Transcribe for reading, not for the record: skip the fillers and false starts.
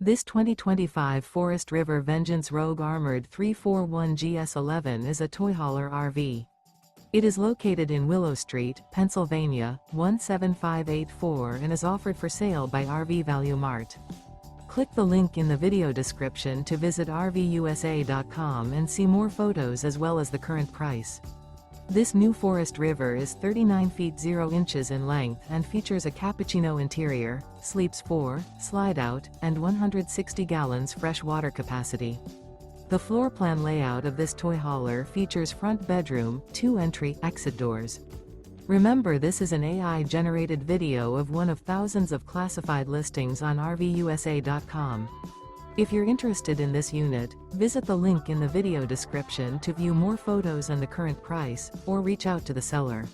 This 2025 Forest River Vengeance Rogue Armored 341 GS11 is a toy hauler RV. It is located in Willow Street, Pennsylvania, 17584 and is offered for sale by RV Value Mart. Click the link in the video description to visit RVUSA.com and see more photos as well as the current price. This new Forest River is 39 feet 0 inches in length and features a Cappucino interior, sleeps 4, Slideout, and 160 gallons fresh water capacity. The floor plan layout of this toy hauler features front bedroom, 2 entry/exit doors. Remember, this is an AI-generated video of one of thousands of classified listings on RVUSA.com. If you're interested in this unit, visit the link in the video description to view more photos and the current price, or reach out to the seller.